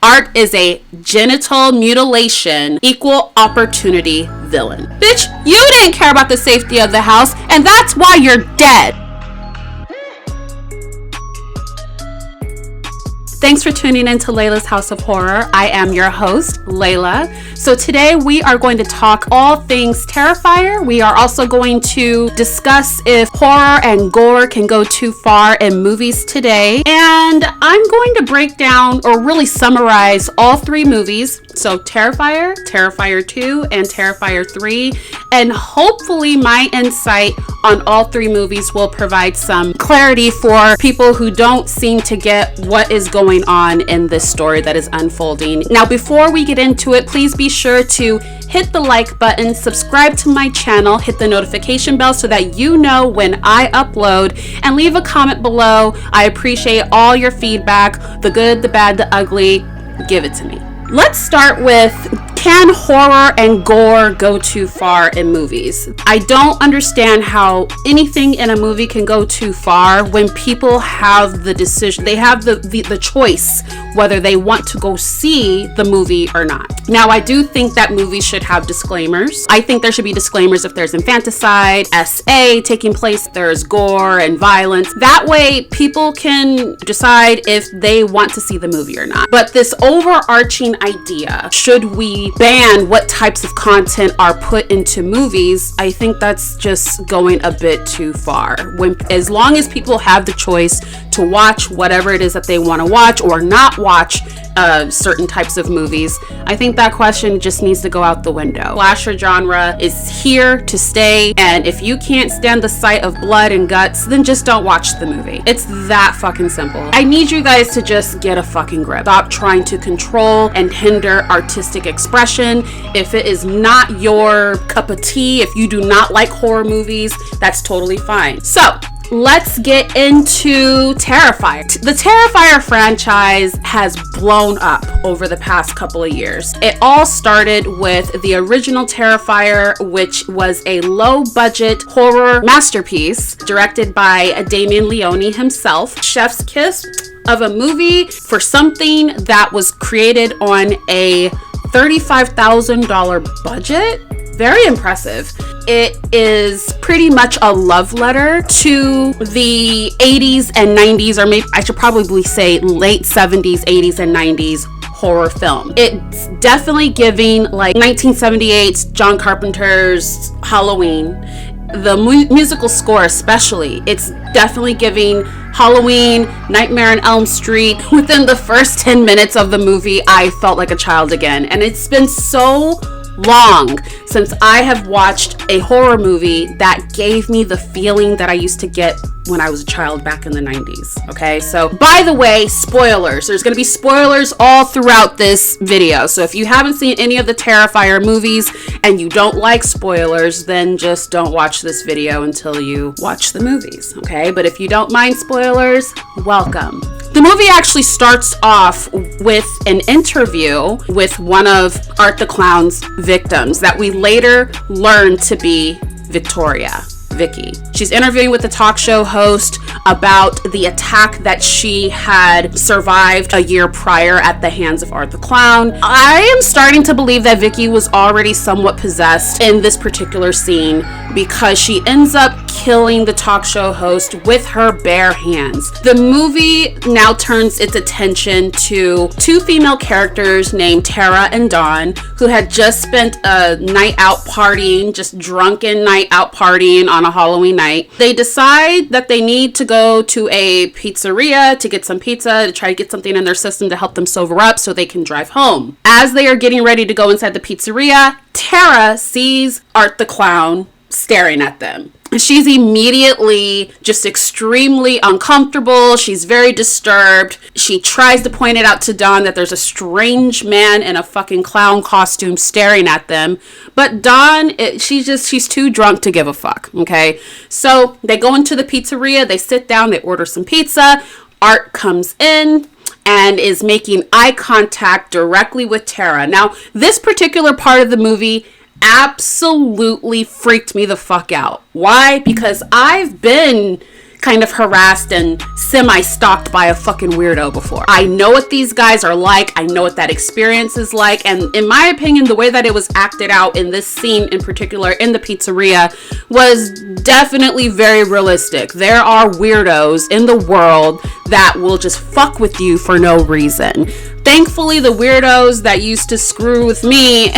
Art is a genital mutilation, equal opportunity villain. Bitch, you didn't care about the safety of the house, and that's why you're dead. Thanks for tuning in to Layla's House of Horror. I am your host, Layla. So today we are going to talk all things Terrifier. We are also going to discuss if horror and gore can go too far in movies today. And I'm going to break down or really summarize all three movies. So Terrifier, Terrifier 2, and Terrifier 3. And hopefully my insight on all three movies will provide some clarity for people who don't seem to get what is going on in this story that is unfolding. Now, before we get into it, please be sure to hit the like button, subscribe to my channel, hit the notification bell so that you know when I upload, and leave a comment below. I appreciate all your feedback, the good, the bad, the ugly. Give it to me. Let's start with, can horror and gore go too far in movies? I don't understand how anything in a movie can go too far when people have the decision, they have the choice whether they want to go see the movie or not. Now, I do think that movies should have disclaimers. I think there should be disclaimers if there's infanticide, SA taking place, there's gore and violence. That way people can decide if they want to see the movie or not. But this overarching idea, should we ban what types of content are put into movies, I think that's just going a bit too far. As long as people have the choice to watch whatever it is that they want to watch or not watch certain types of movies, I think that question just needs to go out the window. Slasher genre is here to stay, and if you can't stand the sight of blood and guts, then just don't watch the movie. It's that fucking simple. I need you guys to just get a fucking grip. Stop trying to control and hinder artistic expression. If it is not your cup of tea, if you do not like horror movies, that's totally fine. So let's get into Terrifier. The Terrifier franchise has blown up over the past couple of years. It all started with the original Terrifier, which was a low-budget horror masterpiece directed by Damien Leone himself. Chef's kiss of a movie for something that was created on a $35,000 budget. Very impressive. It is pretty much a love letter to the 80s and 90s, or maybe I should probably say late 70s, 80s, and 90s horror film. It's definitely giving like 1978's John Carpenter's Halloween. The musical score especially, it's definitely giving Halloween, Nightmare on Elm Street. Within the first 10 minutes of the movie, I felt like a child again. And it's been so long since I have watched a horror movie that gave me the feeling that I used to get when I was a child back in the 90s. Okay, so by the way, spoilers. There's going to be spoilers all throughout this video. So if you haven't seen any of the Terrifier movies and you don't like spoilers, then just don't watch this video until you watch the movies. Okay, but if you don't mind spoilers, welcome. The movie actually starts off with an interview with one of Art the Clown's victims that we later learn to be Vicky. She's interviewing with the talk show host about the attack that she had survived a year prior at the hands of Art the Clown. I am starting to believe that Vicky was already somewhat possessed in this particular scene because she ends up killing the talk show host with her bare hands. The movie now turns its attention to two female characters named Tara and Dawn, who had just spent a night out partying, just drunken night out partying on a Halloween night. They decide that they need to go to a pizzeria to get some pizza, to try to get something in their system to help them sober up so they can drive home. As they are getting ready to go inside the pizzeria, Tara sees Art the Clown staring at them. She's immediately just extremely uncomfortable. She's very disturbed. She tries to point it out to Dawn that there's a strange man in a fucking clown costume staring at them. But Dawn, she's too drunk to give a fuck, okay? So they go into the pizzeria, they sit down, they order some pizza. Art comes in and is making eye contact directly with Tara. Now, this particular part of the movie absolutely freaked me the fuck out. Why? Because I've been kind of harassed and semi-stalked by a fucking weirdo before. I know what these guys are like. I know what that experience is like. And in my opinion, the way that it was acted out in this scene in particular in the pizzeria was definitely very realistic. There are weirdos in the world that will just fuck with you for no reason. Thankfully, the weirdos that used to screw with me,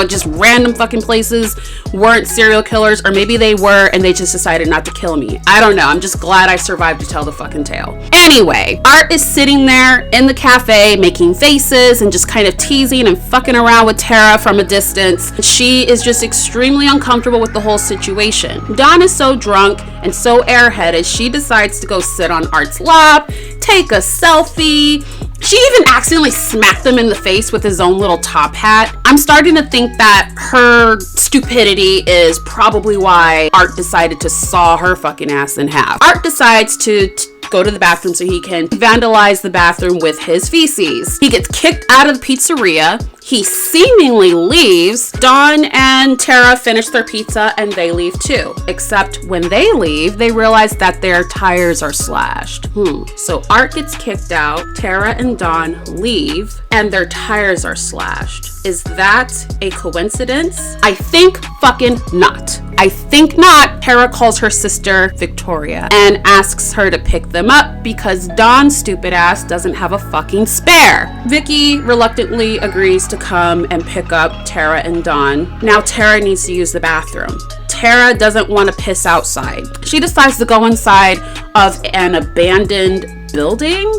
just random fucking places, weren't serial killers, or maybe they were and they just decided not to kill me. I don't know. I'm just glad I survived to tell the fucking tale. Anyway, Art is sitting there in the cafe making faces and just kind of teasing and fucking around with Tara from a distance. She is just extremely uncomfortable with the whole situation. Dawn is so drunk and so airheaded, she decides to go sit on Art's lap, take a selfie. She even accidentally smacked him in the face with his own little top hat. I'm starting to think that her stupidity is probably why Art decided to saw her fucking ass in half. Art decides to go to the bathroom so he can vandalize the bathroom with his feces. He gets kicked out of the pizzeria. He seemingly leaves. Dawn and Tara finish their pizza and they leave too. Except when they leave, they realize that their tires are slashed. So Art gets kicked out, Tara and Dawn leave, and their tires are slashed. Is that a coincidence? I think fucking not. I think not. Tara calls her sister Victoria and asks her to pick them up because Dawn's stupid ass doesn't have a fucking spare. Vicky reluctantly agrees to come and pick up Tara and Dawn. Now Tara needs to use the bathroom. Tara doesn't want to piss outside. She decides to go inside of an abandoned building.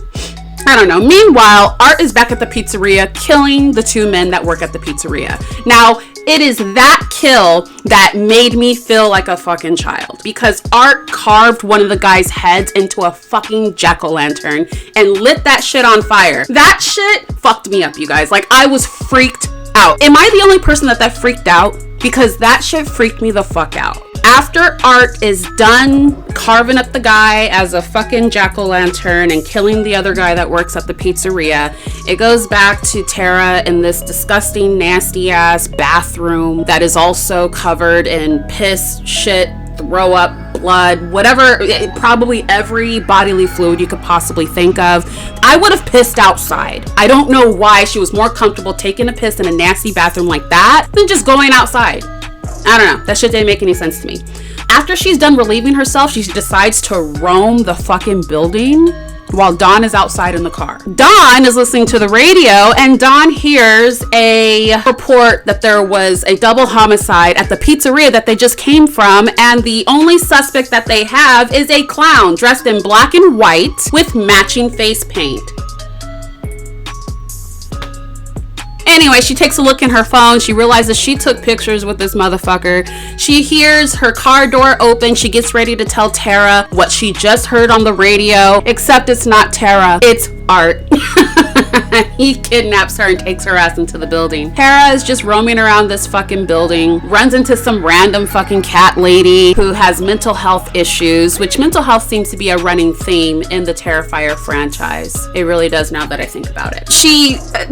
I don't know. Meanwhile, Art is back at the pizzeria killing the two men that work at the pizzeria. Now, it is that kill that made me feel like a fucking child because Art carved one of the guy's heads into a fucking jack-o'-lantern and lit that shit on fire. That shit fucked me up, you guys. Like, I was freaked out. Am I the only person that freaked out? Because that shit freaked me the fuck out. After Art is done carving up the guy as a fucking jack-o'-lantern and killing the other guy that works at the pizzeria, it goes back to Tara in this disgusting, nasty-ass bathroom that is also covered in piss, shit, throw up, blood, whatever, probably every bodily fluid you could possibly think of. I would have pissed outside. I don't know why she was more comfortable taking a piss in a nasty bathroom like that than just going outside. I don't know. That shit didn't make any sense to me. After she's done relieving herself, she decides to roam the fucking building while Dawn is outside in the car. Dawn is listening to the radio and Dawn hears a report that there was a double homicide at the pizzeria that they just came from, and the only suspect that they have is a clown dressed in black and white with matching face paint. Anyway, she takes a look in her phone. She realizes she took pictures with this motherfucker. She hears her car door open. She gets ready to tell Tara what she just heard on the radio, except it's not Tara, it's Art. He kidnaps her and takes her ass into the building. Tara is just roaming around this fucking building, runs into some random fucking cat lady who has mental health issues, which mental health seems to be a running theme in the Terrifier franchise. It really does now that I think about it.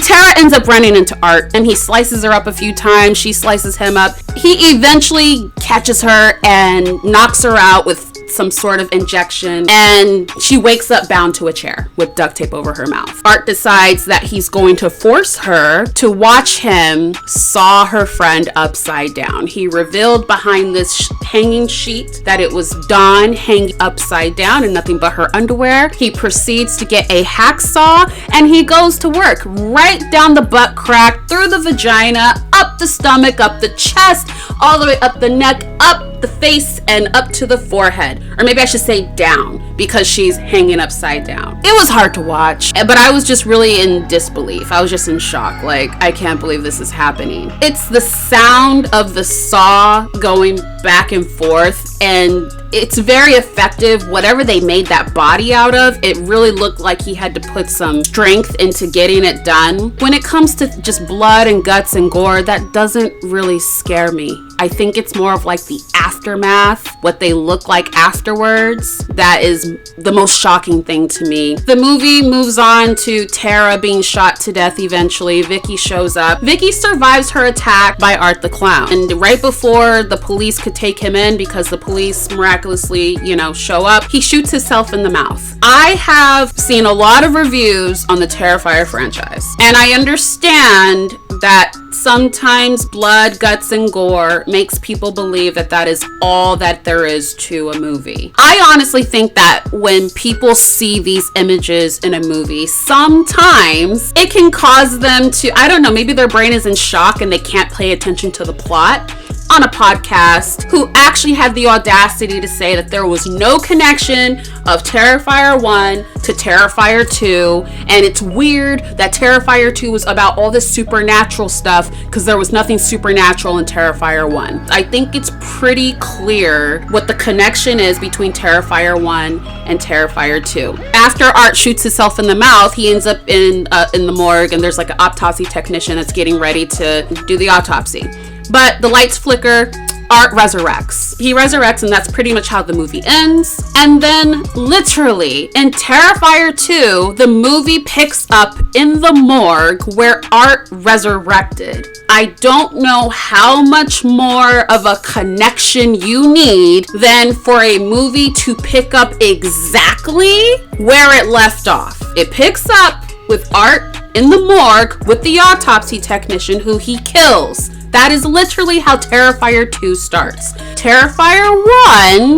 Tara ends up running into Art and he slices her up a few times. She slices him up. He eventually catches her and knocks her out with some sort of injection, and she wakes up bound to a chair with duct tape over her mouth. Art decides that he's going to force her to watch him saw her friend upside down. He revealed behind this hanging sheet that it was Dawn hanging upside down in nothing but her underwear. He proceeds to get a hacksaw and he goes to work right down the butt crack, through the vagina, up the stomach, up the chest, all the way up the neck, up the face, and up to the forehead. Or maybe I should say down, because she's hanging upside down. It was hard to watch, but I was just really in disbelief. I was just in shock. Like, I can't believe this is happening. It's the sound of the saw going back and forth, and it's very effective. Whatever they made that body out of, it really looked like he had to put some strength into getting it done. When it comes to just blood and guts and gore, that doesn't really scare me. I think it's more of like the aftermath, what they look like afterwards, that is the most shocking thing to me. The movie moves on to Tara being shot to death eventually. Vicky shows up. Vicky survives her attack by Art the Clown. And right before the police could take him in, because the police miraculously, show up, he shoots himself in the mouth. I have seen a lot of reviews on the Terrifier franchise, and I understand that sometimes blood, guts, and gore makes people believe that that is all that there is to a movie. I honestly think that when people see these images in a movie, sometimes it can cause them to, I don't know, maybe their brain is in shock and they can't pay attention to the plot. On a podcast, who actually had the audacity to say that there was no connection of Terrifier 1 to Terrifier 2, and it's weird that Terrifier 2 was about all this supernatural stuff because there was nothing supernatural in Terrifier 1. I think it's pretty clear what the connection is between Terrifier 1 and Terrifier 2. After Art shoots himself in the mouth, he ends up in the morgue, and there's like an autopsy technician that's getting ready to do the autopsy. But the lights flicker, Art resurrects. He resurrects, and that's pretty much how the movie ends. And then, literally, in Terrifier 2, the movie picks up in the morgue where Art resurrected. I don't know how much more of a connection you need than for a movie to pick up exactly where it left off. It picks up with Art in the morgue with the autopsy technician who he kills. That is literally how Terrifier 2 starts. Terrifier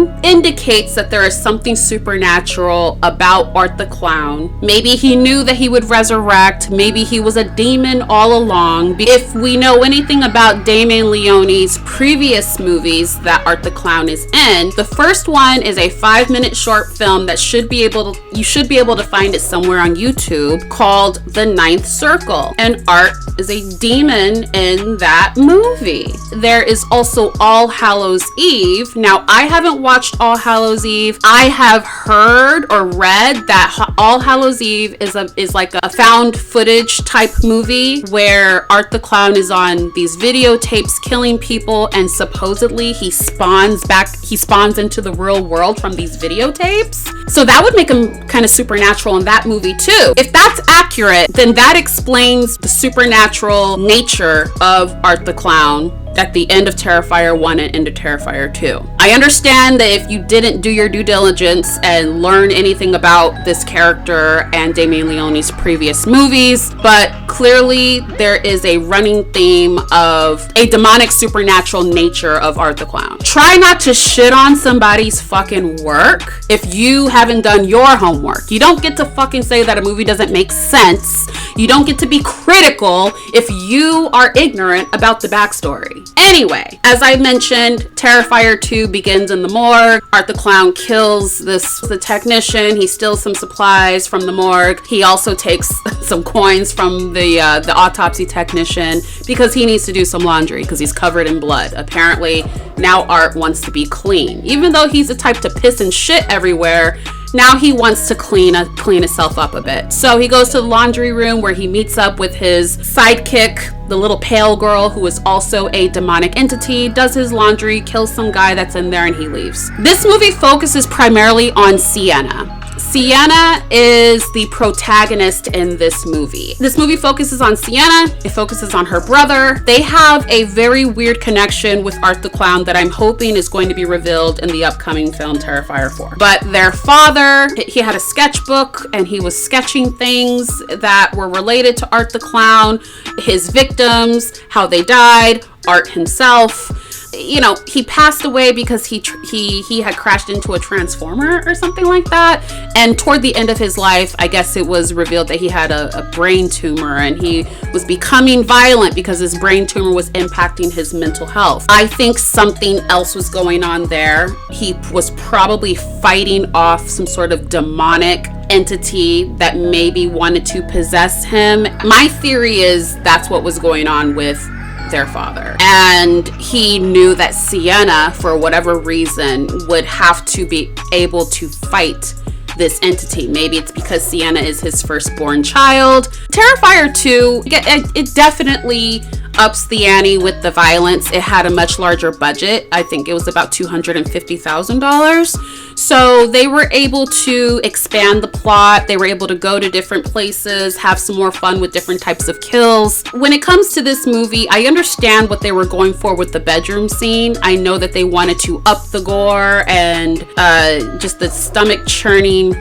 1 indicates that there is something supernatural about Art the Clown. Maybe he knew that he would resurrect. Maybe he was a demon all along. If we know anything about Damien Leone's previous movies that Art the Clown is in, the first one is a 5-minute short film that you should be able to find it somewhere on YouTube, called The Ninth Circle. And Art is a demon in that movie. There is also All Hallows Eve. Now, I haven't watched All Hallows Eve. I have heard or read that All Hallows Eve is like a found footage type movie where Art the Clown is on these videotapes killing people, and supposedly he spawns into the real world from these videotapes. So that would make him kind of supernatural in that movie too. If that's accurate, then that explains the supernatural nature of Art the Clown at the end of Terrifier 1 and into Terrifier 2. I understand that if you didn't do your due diligence and learn anything about this character and Damien Leone's previous movies, but clearly there is a running theme of a demonic supernatural nature of Art the Clown. Try not to shit on somebody's fucking work if you haven't done your homework. You don't get to fucking say that a movie doesn't make sense. You don't get to be critical if you are ignorant about the backstory. Anyway, as I mentioned, Terrifier 2 begins in the morgue. Art the Clown kills the technician. He steals some supplies from the morgue. He also takes some coins from the autopsy technician because he needs to do some laundry because he's covered in blood. Apparently, now Art wants to be clean. Even though he's the type to piss and shit everywhere, now he wants to clean himself up a bit. So he goes to the laundry room where he meets up with his sidekick, the little pale girl who is also a demonic entity, does his laundry, kills some guy that's in there, and he leaves. This movie focuses primarily on Sienna. Sienna is the protagonist in this movie. This movie focuses on Sienna. It focuses on her brother. They have a very weird connection with Art the Clown that I'm hoping is going to be revealed in the upcoming film Terrifier 4. But their father, he had a sketchbook and he was sketching things that were related to Art the Clown, his victims, how they died, Art himself. You know, he passed away because he had crashed into a transformer or something like that. And toward the end of his life, I guess it was revealed that he had a brain tumor and he was becoming violent because his brain tumor was impacting his mental health. I think something else was going on there. He was probably fighting off some sort of demonic entity that maybe wanted to possess him. My theory is that's what was going on with their father, and he knew that Sienna, for whatever reason, would have to be able to fight this entity. Maybe it's because Sienna is his firstborn child. Terrifier 2, it definitely ups the ante with the violence. It had a much larger budget. I think it was about $250,000. So they were able to expand the plot. They were able to go to different places, have some more fun with different types of kills. When it comes to this movie, I understand what they were going for with the bedroom scene. I know that they wanted to up the gore and just the stomach churning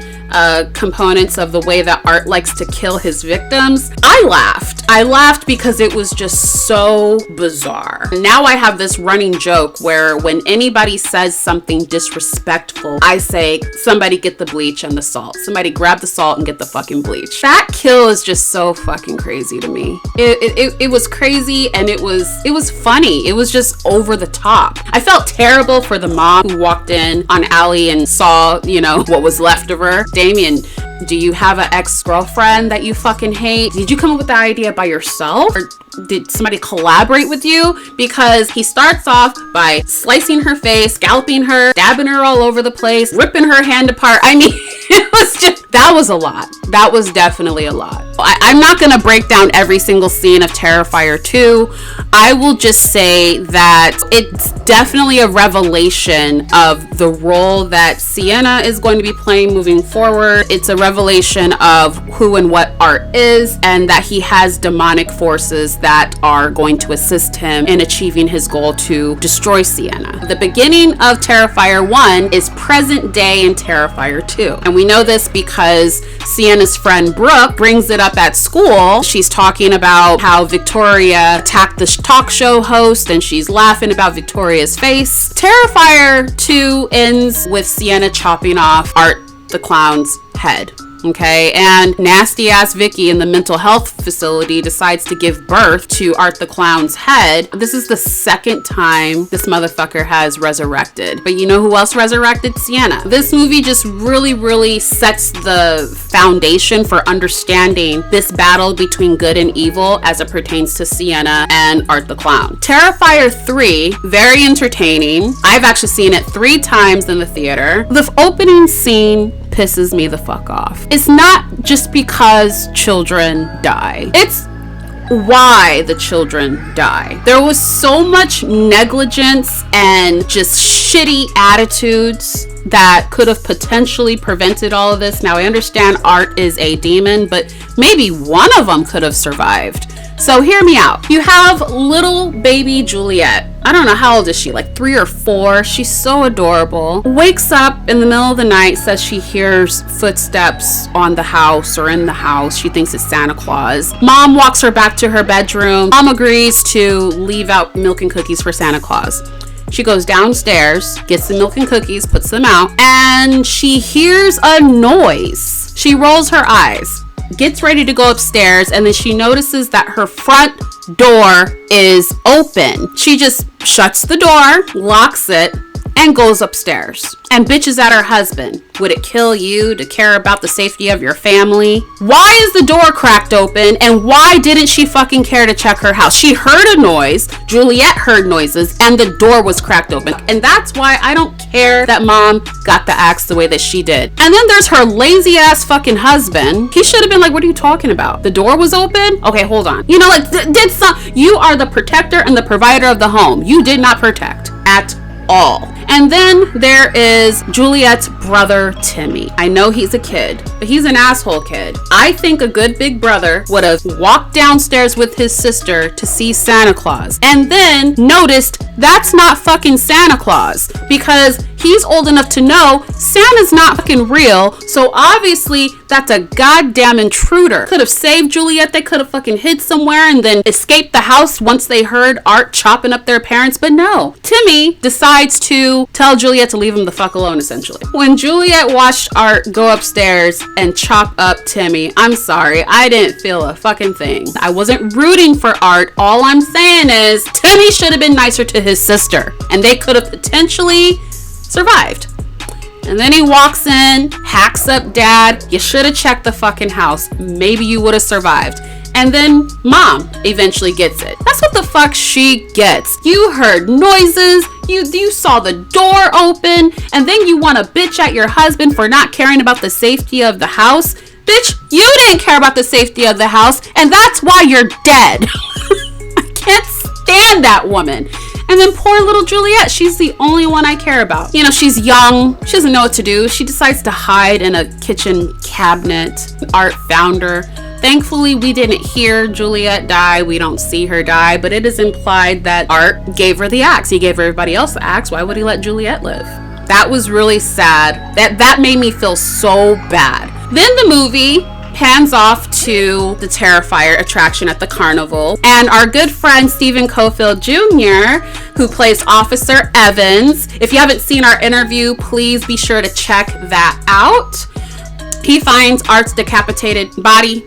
components of the way that Art likes to kill his victims. I laughed because it was just so bizarre. Now I have this running joke where when anybody says something disrespectful, I say, somebody get the bleach and the salt. Somebody grab the salt and get the fucking bleach. That kill is just so fucking crazy to me. It was crazy, and it was funny. It was just over the top. I felt terrible for the mom who walked in on Allie and saw, what was left of her. Damien, do you have an ex-girlfriend that you fucking hate? Did you come up with the idea by yourself? Or did somebody collaborate with you? Because he starts off by slicing her face, scalping her, stabbing her all over the place, ripping her hand apart. I mean, that was a lot. That was definitely a lot. I'm not going to break down every single scene of Terrifier 2. I will just say that it's definitely a revelation of the role that Sienna is going to be playing moving forward. It's a revelation of who and what Art is, and that he has demonic forces that are going to assist him in achieving his goal to destroy Sienna. The beginning of Terrifier 1 is present day in Terrifier 2. And we know this because Sienna's friend Brooke brings it up at school. She's talking about how Victoria attacked the talk show host, and she's laughing about Victoria's face. Terrifier 2 ends with Sienna chopping off Art the Clown's head. Okay, and nasty ass Vicky in the mental health facility decides to give birth to Art the Clown's head. This is the second time this motherfucker has resurrected. But you know who else resurrected? Sienna. This movie just really sets the foundation for understanding this battle between good and evil as it pertains to Sienna and Art the Clown. Terrifier 3, very entertaining. I've actually seen it 3 times in the theater. The opening scene pisses me the fuck off. It's not just because children die. It's why the children die. There was so much negligence and just shitty attitudes that could have potentially prevented all of this. Now, I understand Art is a demon, but maybe one of them could have survived. So hear me out. You have little baby Juliet. I don't know, how old is she? Like 3 or 4. She's so adorable. Wakes up in the middle of the night, says she hears footsteps on the house or in the house. She thinks it's Santa Claus. Mom walks her back to her bedroom. Mom agrees to leave out milk and cookies for Santa Claus. She goes downstairs, gets the milk and cookies, puts them out, and she hears a noise. She rolls her eyes, gets ready to go upstairs, and then she notices that her front door is open. She just shuts the door, locks it, and goes upstairs and bitches at her husband. Would it kill you to care about the safety of your family? Why is the door cracked open, and why didn't she fucking care to check her house? She heard a noise, Juliet heard noises, and the door was cracked open. And that's why I don't care that mom got the axe the way that she did. And then there's her lazy ass fucking husband. He should have been like, what are you talking about? The door was open? Okay, hold on. You are the protector and the provider of the home. You did not protect at all. And then there is Juliet's brother, Timmy. I know he's a kid, but he's an asshole kid. I think a good big brother would have walked downstairs with his sister to see Santa Claus and then noticed that's not fucking Santa Claus, because he's old enough to know Santa's not fucking real. So obviously that's a goddamn intruder. Could have saved Juliet. They could have fucking hid somewhere and then escaped the house once they heard Art chopping up their parents. But no, Timmy decides to tell Juliet to leave him the fuck alone, essentially. When Juliet watched Art go upstairs and chop up Timmy, I'm sorry, I didn't feel a fucking thing. I wasn't rooting for Art. All I'm saying is Timmy should have been nicer to his sister, and they could have potentially survived. And then he walks in, hacks up Dad. You should have checked the fucking house. Maybe you would have survived. And then Mom eventually gets it. That's what the fuck she gets. You heard noises, you saw the door open, and then you want to bitch at your husband for not caring about the safety of the house. Bitch, you didn't care about the safety of the house, and that's why you're dead. can't stand that woman. And then poor little Juliet, she's the only one I care about. You know, she's young, she doesn't know what to do. She decides to hide in a kitchen cabinet. Art found her. Thankfully, we didn't hear Juliet die. We don't see her die, but it is implied that Art gave her the axe. He gave everybody else the axe. Why would he let Juliet live? That was really sad. That made me feel so bad. Then the movie pans off to the Terrifier attraction at the carnival, and our good friend Stephen Cofield Jr., who plays Officer Evans. If you haven't seen our interview, please be sure to check that out. He finds Art's decapitated body,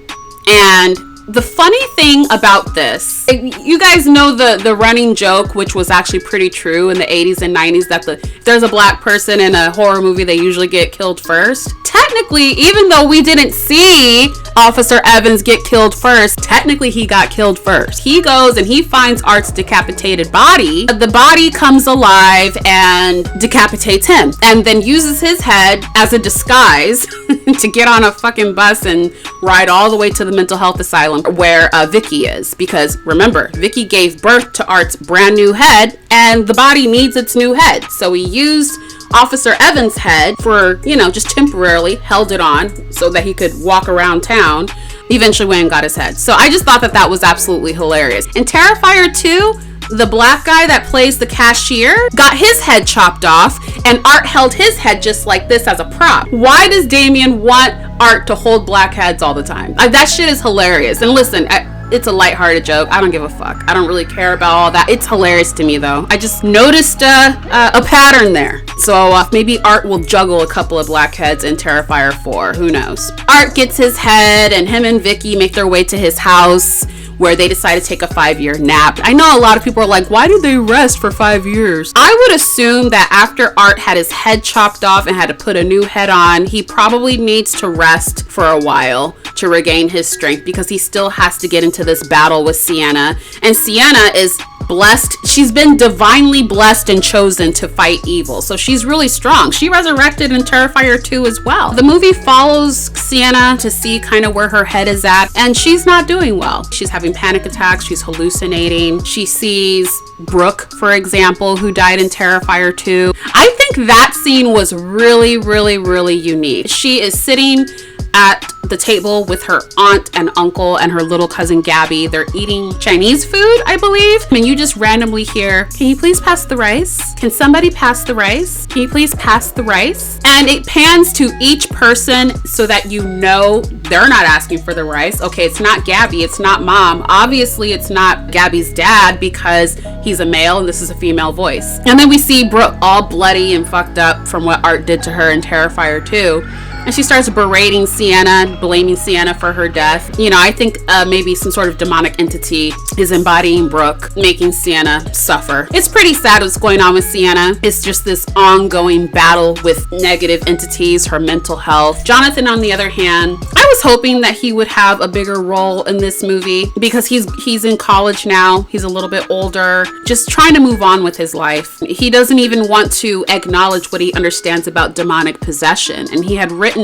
and the funny thing about this, you guys know the running joke, which was actually pretty true in the 80s and 90s, that if there's a black person in a horror movie, they usually get killed first. Technically, even though we didn't see Officer Evans get killed first, technically he got killed first. He goes and he finds Art's decapitated body. The body comes alive and decapitates him, and then uses his head as a disguise to get on a fucking bus and ride all the way to the mental health asylum where Vicky is. Because remember, Vicky gave birth to Art's brand new head, and the body needs its new head. So he used Officer Evans' head for, just temporarily held it on so that he could walk around town. Eventually went and got his head. So I just thought that was absolutely hilarious. In Terrifier 2, the black guy that plays the cashier got his head chopped off, and Art held his head just like this as a prop. Why does Damien want Art to hold black heads all the time? That shit is hilarious. And listen, it's a lighthearted joke. I don't give a fuck. I don't really care about all that. It's hilarious to me, though. I just noticed a pattern there. So maybe Art will juggle a couple of black heads in Terrifier 4. Who knows? Art gets his head, and him and Vicky make their way to his house, where they decide to take a 5-year nap. I know a lot of people are like, why did they rest for 5 years? I would assume that after Art had his head chopped off and had to put a new head on, he probably needs to rest for a while to regain his strength, because he still has to get into this battle with Sienna. And Sienna is blessed. She's been divinely blessed and chosen to fight evil. So she's really strong. She resurrected in Terrifier 2 as well. The movie follows Sienna to see kind of where her head is at, and she's not doing well. She's having panic attacks. She's hallucinating. She sees Brooke, for example, who died in Terrifier 2. I think that scene was really, really, really unique. She is sitting at the table with her aunt and uncle and her little cousin Gabby. They're eating Chinese food, I believe. And you just randomly hear, can you please pass the rice? Can somebody pass the rice? Can you please pass the rice? And it pans to each person so that you know they're not asking for the rice. Okay, it's not Gabby, it's not mom. Obviously, it's not Gabby's dad, because he's a male and this is a female voice. And then we see Brooke all bloody and fucked up from what Art did to her in Terrifier 2. And she starts berating Sienna, blaming Sienna for her death. I think maybe some sort of demonic entity is embodying Brooke, making Sienna suffer. It's pretty sad what's going on with Sienna. It's just this ongoing battle with negative entities, her mental health. Jonathan, on the other hand, I was hoping that he would have a bigger role in this movie, because he's in college now. He's a little bit older, just trying to move on with his life. He doesn't even want to acknowledge what he understands about demonic possession. And he had written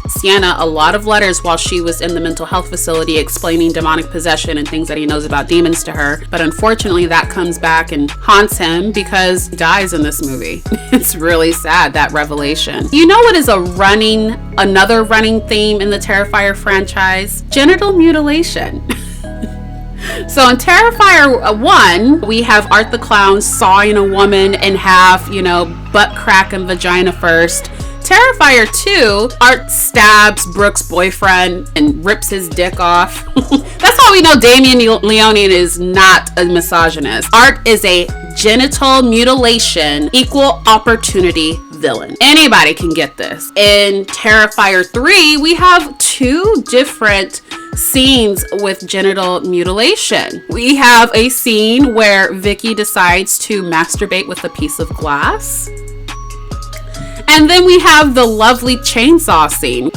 Sienna a lot of letters while she was in the mental health facility, explaining demonic possession and things that he knows about demons to her. But unfortunately, that comes back and haunts him, because he dies in this movie. It's really sad, that revelation. You know what is another running theme in the Terrifier franchise? Genital mutilation. So in Terrifier 1, we have Art the Clown sawing a woman in half, butt crack and vagina first. Terrifier 2, Art stabs Brooke's boyfriend and rips his dick off. That's how we know Damien Leone is not a misogynist. Art is a genital mutilation, equal opportunity villain. Anybody can get this. In Terrifier 3, we have 2 different scenes with genital mutilation. We have a scene where Vicky decides to masturbate with a piece of glass. And then we have the lovely chainsaw scene.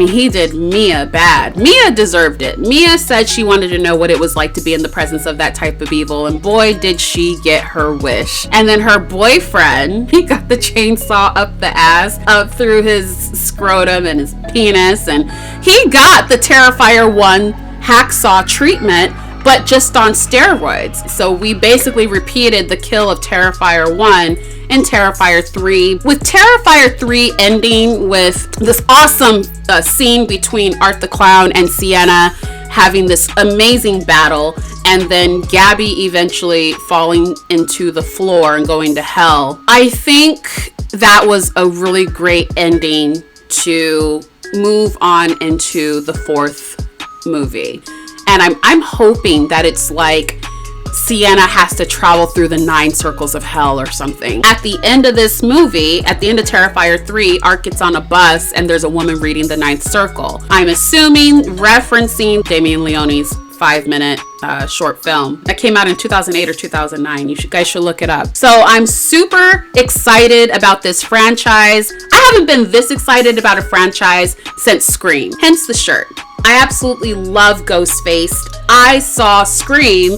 He did Mia bad. Mia deserved it. Mia said she wanted to know what it was like to be in the presence of that type of evil, and boy, did she get her wish. And then her boyfriend, he got the chainsaw up the ass, up through his scrotum and his penis, and he got the Terrifier 1 hacksaw treatment, but just on steroids. So we basically repeated the kill of Terrifier 1 and Terrifier 3, with Terrifier 3 ending with this awesome scene between Art the Clown and Sienna having this amazing battle, and then Gabby eventually falling into the floor and going to hell. I think that was a really great ending to move on into the fourth movie. And I'm hoping that it's like Sienna has to travel through the 9 circles of hell or something. At the end of this movie, at the end of Terrifier 3, Art gets on a bus and there's a woman reading the 9th circle. I'm assuming referencing Damien Leone's 5-minute short film that came out in 2008 or 2009. You guys should look it up. So I'm super excited about this franchise. I haven't been this excited about a franchise since Scream, hence the shirt. I absolutely love Ghostface. I saw Scream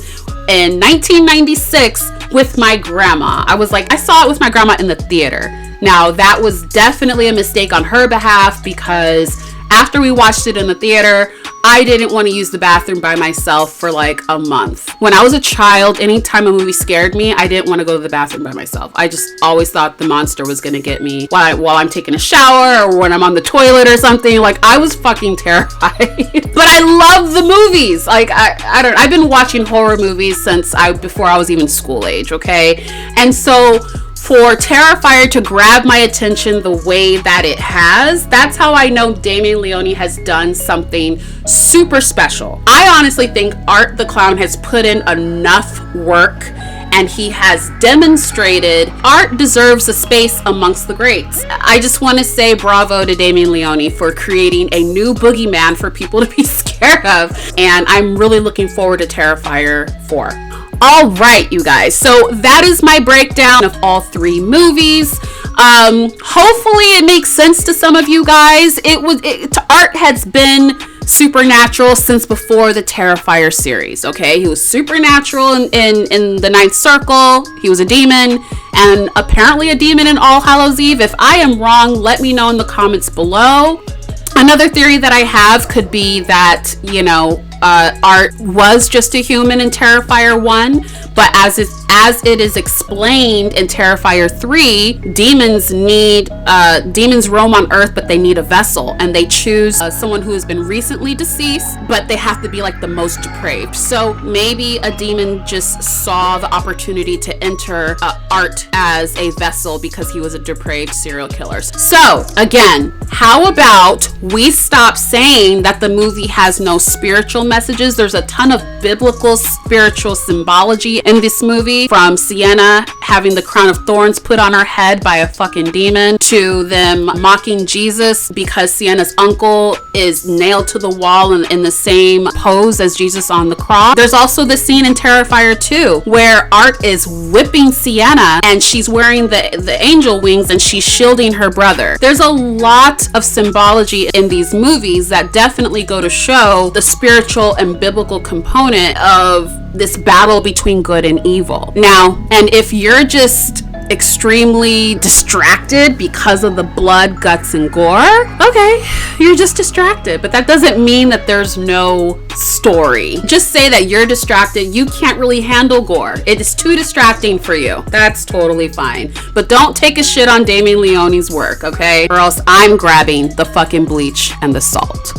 in 1996 with my grandma. I saw it with my grandma in the theater. Now, that was definitely a mistake on her behalf, because after we watched it in the theater, I didn't want to use the bathroom by myself for like a month. When I was a child, anytime a movie scared me, I didn't want to go to the bathroom by myself. I just always thought the monster was going to get me while I'm taking a shower or when I'm on the toilet or something. Like, I was fucking terrified. But I love the movies. Like, I've been watching horror movies since before I was even school age, okay? And so for Terrifier to grab my attention the way that it has, that's how I know Damien Leone has done something super special. I honestly think Art the Clown has put in enough work, and he has demonstrated Art deserves a space amongst the greats. I just want to say bravo to Damien Leone for creating a new boogeyman for people to be scared of, and I'm really looking forward to Terrifier 4. All right, you guys. So that is my breakdown of all 3 movies. Hopefully it makes sense to some of you guys. Art has been supernatural since before the Terrifier series. Okay, he was supernatural in the 9th circle. He was a demon, and apparently a demon in All Hallows Eve. If I am wrong, let me know in the comments below. Another theory that I have could be that, Art was just a human in Terrifier 1, but as it is explained in Terrifier 3, demons roam on Earth, but they need a vessel, and they choose someone who has been recently deceased, but they have to be like the most depraved. So maybe a demon just saw the opportunity to enter Art as a vessel because he was a depraved serial killer. So again, how about we stop saying that the movie has no spiritual messages? There's a ton of biblical spiritual symbology in this movie, from Sienna having the crown of thorns put on her head by a fucking demon, to them mocking Jesus because Sienna's uncle is nailed to the wall in the same pose as Jesus on the cross. There's also the scene in Terrifier 2 where Art is whipping Sienna and she's wearing the angel wings and she's shielding her brother. There's a lot of symbology in these movies that definitely go to show the spiritual and biblical component of this battle between good and evil. Now, and if you're just extremely distracted because of the blood, guts, and gore, okay, you're just distracted, but that doesn't mean that there's no story. Just say that you're distracted, you can't really handle gore, it is too distracting for you. That's totally fine, but don't take a shit on Damien Leone's work, okay? Or else I'm grabbing the fucking bleach and the salt.